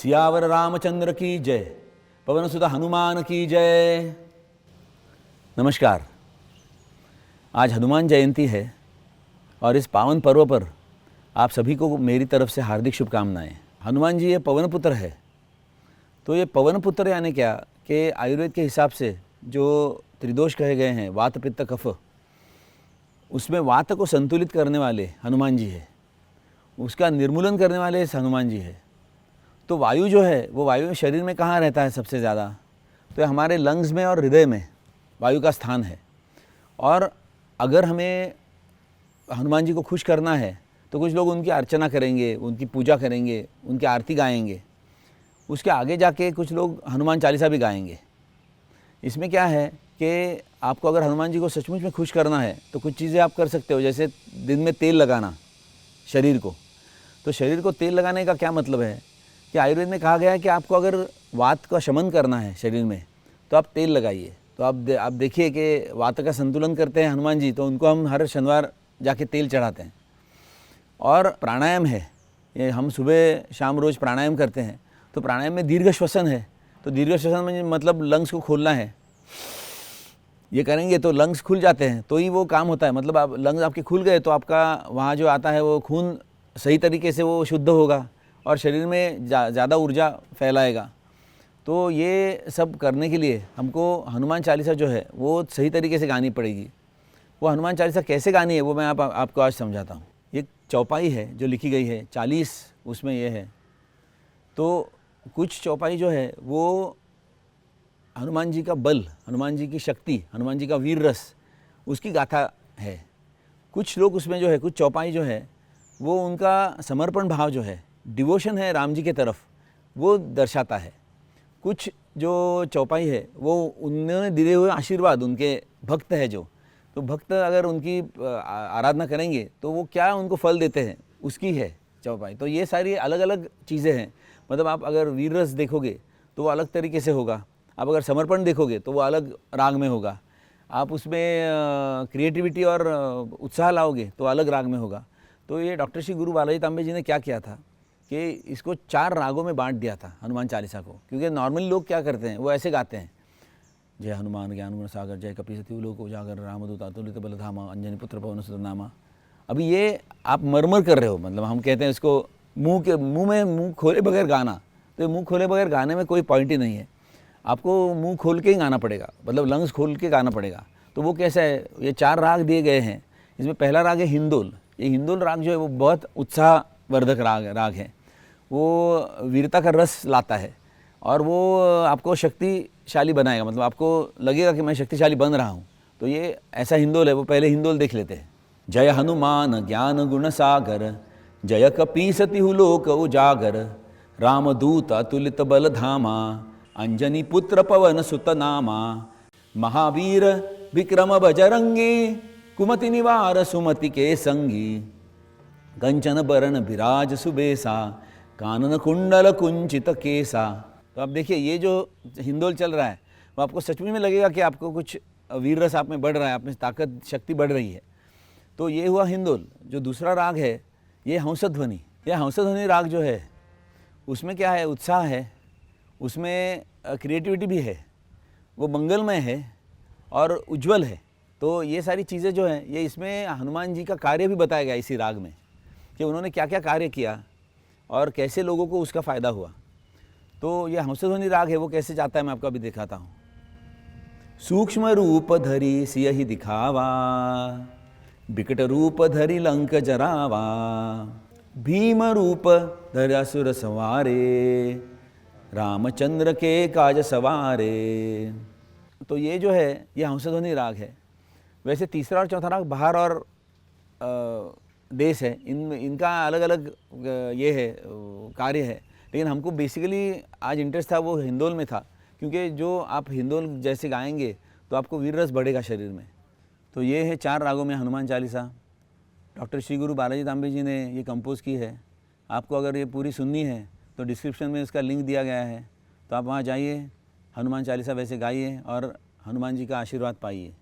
सियावर रामचंद्र की जय, पवन सुत हनुमान की जय। नमस्कार। आज हनुमान जयंती है और इस पावन पर्व पर आप सभी को मेरी तरफ से हार्दिक शुभकामनाएं। हनुमान जी ये पवन पुत्र है, तो ये पवन पुत्र यानी क्या कि आयुर्वेद के हिसाब से जो त्रिदोष कहे गए हैं, वात पित्त कफ, उसमें वात को संतुलित करने वाले हनुमान जी है, उसका निर्मूलन करने वाले हनुमान जी है। तो वायु जो है वो वायु शरीर में कहाँ रहता है सबसे ज़्यादा, तो हमारे लंग्स में और हृदय में वायु का स्थान है। और अगर हमें हनुमान जी को खुश करना है तो कुछ लोग उनकी अर्चना करेंगे, उनकी पूजा करेंगे, उनकी आरती गाएंगे, उसके आगे जाके कुछ लोग हनुमान चालीसा भी गाएंगे। इसमें क्या है कि आपको अगर हनुमान जी को सचमुच में खुश करना है तो कुछ चीज़ें आप कर सकते हो, जैसे दिन में तेल लगाना शरीर को। तो शरीर को तेल लगाने का क्या मतलब है कि आयुर्वेद में कहा गया है कि आपको अगर वात का शमन करना है शरीर में तो आप तेल लगाइए। तो आप देखिए कि वात का संतुलन करते हैं हनुमान जी, तो उनको हम हर शनिवार जाके तेल चढ़ाते हैं। और प्राणायाम है, ये हम सुबह शाम रोज़ प्राणायाम करते हैं। तो प्राणायाम में दीर्घ श्वसन है, तो दीर्घ श्वसन में मतलब लंग्स को खोलना है। ये करेंगे तो लंग्स खुल जाते हैं, तो ही वो काम होता है। मतलब आप लंग्स आपके खुल गए तो आपका वहाँ जो आता है वो खून सही तरीके से वो शुद्ध होगा और शरीर में ज़्यादा ऊर्जा फैलाएगा। तो ये सब करने के लिए हमको हनुमान चालीसा जो है वो सही तरीके से गानी पड़ेगी। वो हनुमान चालीसा कैसे गानी है वो मैं आपको आज समझाता हूँ। एक चौपाई है जो लिखी गई है, 40 उसमें ये है। तो कुछ चौपाई जो है वो हनुमान जी का बल, हनुमान जी की शक्ति, हनुमान जी का वीर रस, उसकी गाथा है। कुछ लोग उसमें जो है, कुछ चौपाई जो है वो उनका समर्पण भाव जो है, डिवोशन है राम जी के तरफ, वो दर्शाता है। कुछ जो चौपाई है वो उन्होंने दिए हुए आशीर्वाद, उनके भक्त है जो, तो भक्त अगर उनकी आराधना करेंगे तो वो क्या उनको फल देते हैं, उसकी है चौपाई। तो ये सारी अलग अलग चीज़ें हैं। मतलब आप अगर वीर रस देखोगे तो वो अलग तरीके से होगा, आप अगर समर्पण देखोगे तो वो अलग राग में होगा, आप उसमें क्रिएटिविटी और उत्साह लाओगे तो अलग राग में होगा। तो ये डॉक्टर श्री गुरु बालाजी तांबे जी ने क्या किया था कि इसको 4 रागों में बांट दिया था हनुमान चालीसा को। क्योंकि नॉर्मली लोग क्या करते हैं, वो ऐसे गाते हैं, जय हनुमान ज्ञान गुण सागर, जय कपीसति लोक उजागर, रामदूत अतुलित बलधामा, अंजनी पुत्र पवन सुत नामा। अभी ये आप मरमर कर रहे हो, मतलब हम कहते हैं इसको मुंह खोले बगैर गाना। तो मुंह खोले बगैर गाने में कोई पॉइंट ही नहीं है, आपको मुंह खोल के ही गाना पड़ेगा, मतलब लंग्स खोल के गाना पड़ेगा। तो वो कैसा है, ये 4 राग दिए गए हैं। इसमें पहला राग है हिंदोल। ये हिंदोल राग जो है वो बहुत उत्साहवर्धक राग है, वो वीरता का रस लाता है और वो आपको शक्तिशाली बनाएगा, मतलब आपको लगेगा कि मैं शक्तिशाली बन रहा हूँ। तो ये ऐसा हिंदोल है। वो पहले हिंदोल देख लेते हैं। जय हनुमान ज्ञान गुण सागर, जय कपीसति लोक उजागर, रामदूत अतुलित बल धामा, अंजनी पुत्र पवन सुत नामा, महावीर विक्रम बजरंगी, कुमति निवार सुमति के संगी, कंचन बरन विराज सुबेसा, कानन कुंडल कुंचित केसा। तो आप देखिए ये जो हिंदोल चल रहा है वो आपको सचमुच में लगेगा कि आपको कुछ वीर रस आप में बढ़ रहा है, आप में ताकत शक्ति बढ़ रही है। तो ये हुआ हिंदोल। जो दूसरा राग है ये हंसध्वनि। यह हंसध्वनि राग जो है उसमें क्या है, उत्साह है, उसमें क्रिएटिविटी भी है, वो मंगलमय है और उज्जवल है। तो ये सारी चीज़ें जो हैं ये इसमें हनुमान जी का कार्य भी बताया गया इसी राग में कि उन्होंने क्या क्या कार्य किया और कैसे लोगों को उसका फ़ायदा हुआ। तो ये हंसध्वनि राग है, वो कैसे जाता है मैं आपको अभी दिखाता हूँ। सूक्ष्म रूप धरी सियहि दिखावा, बिकट रूप धरी लंक जरावा, भीम रूप धरि असुर संवारे, रामचंद्र के काज सवारे। तो ये जो है ये हंसध्वनि राग है। वैसे तीसरा और चौथा राग बाहर और देश है, इनका अलग अलग ये है कार्य है। लेकिन हमको बेसिकली आज इंटरेस्ट था वो हिंदोल में था, क्योंकि जो आप हिंदोल जैसे गाएंगे तो आपको वीर रस बढ़ेगा शरीर में। तो ये है 4 रागों में हनुमान चालीसा। डॉक्टर श्री गुरु बालाजी तांबे जी ने ये कंपोज़ की है। आपको अगर ये पूरी सुननी है तो डिस्क्रिप्शन में इसका लिंक दिया गया है, तो आप वहाँ जाइए, हनुमान चालीसा वैसे गाइए और हनुमान जी का आशीर्वाद पाइए।